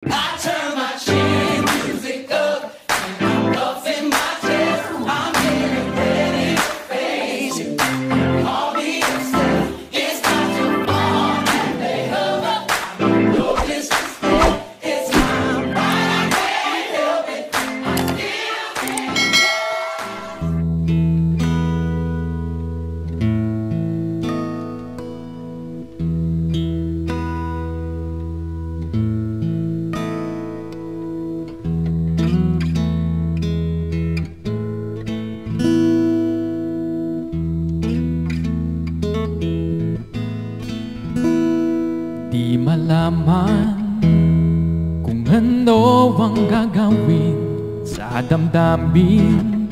I turn my chin music up and I'm puffing my chest. I'm getting ready to face you. Call me yourself. It's not your fault that they hung up. No disrespect. It's my right. I can't help it. I still can't Di malaman kung ano ang gagawin sa damdamin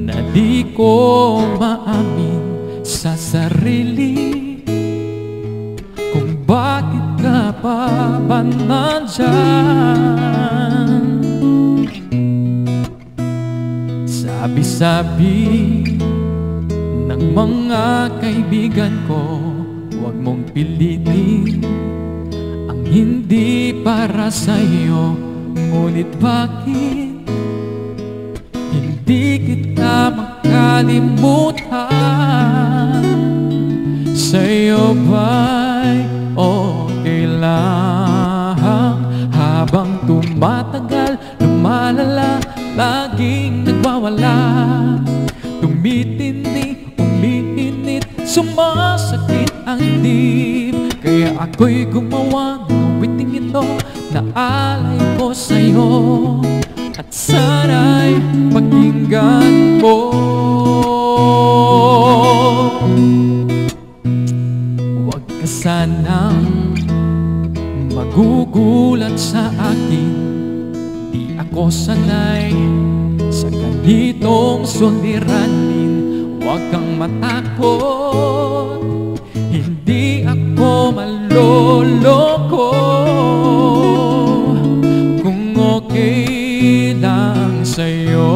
na di ko maamin sa sarili. Kung bakit ka pa ba nandyan? Sabi-sabi ng mga kaibigan ko, huwag mong pilitin ang hindi para sa'yo. Ngunit bakit hindi kita makalimutan? Sa'yo ba'y okay lang habang tumatagal, lumalala, laging nagwawala, tumitindi, umiinit, sumasakit ang dib. Kaya ako'y gumawa ng awiting ito na alay ko sa'yo, at sana'y pakinggan mo. Huwag ka sanang magugulat sa akin, di ako sanay sa ganitong suliranin. Huwag kang matakot, hindi ako maloloko. Kung okay lang sa'yo,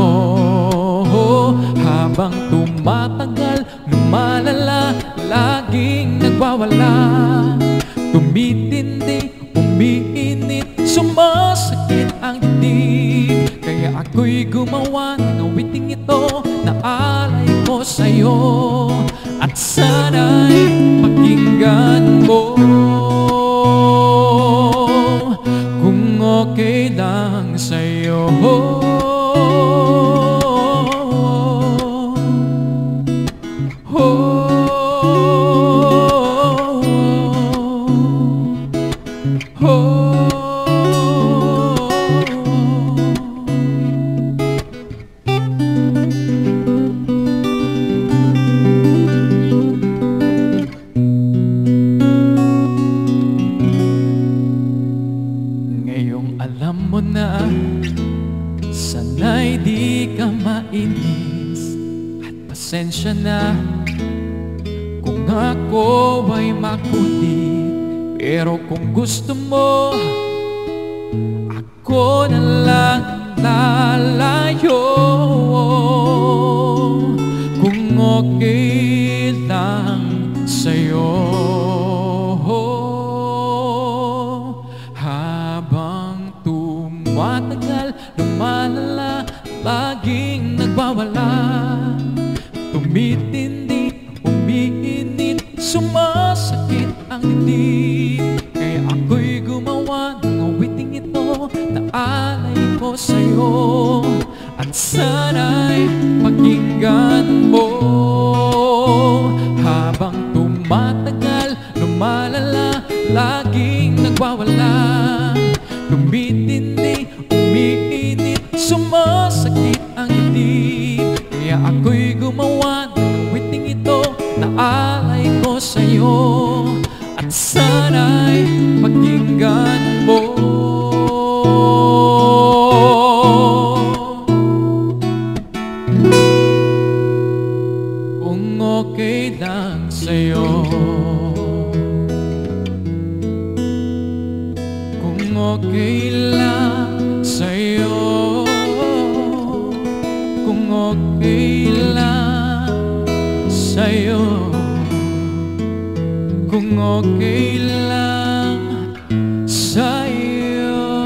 habang tumatagal, lumalala, laging nagwawala, tumitindi, umiinit, sumasakit ang dibdib. Kaya ako'y gumawa ng awiting ito na alay ko sa'yo, at sana'y pakinggan mo. Kung okay lang sa'yo, ngayong alam mo na, sana'y di ka mainis, at pasensya na kung ako ay makulit. Pero kung gusto mo, ako na lang lalayo. Kung okay lang sa'yo, habang tumatagal, lumalala, laging nagwawala, tumitindi, umiinit, sumasakit ang dibdib. Kaya ako'y gumawa ng awiting ito na alay ko sa'yo, at sana'y pakinggan mo. Habang tumatagal, lumalala, laging nagwawala, tumitindi, umiinit, sumasakit ang dibdib. Kaya ako'y gumawa ng awiting ito na alay ko sa'yo, at sana'y pakinggan mo. Kung okay lang sa'yo, kung okay lang sa'yo, kung okay lang sa'yo, kung okay lang sa'yo.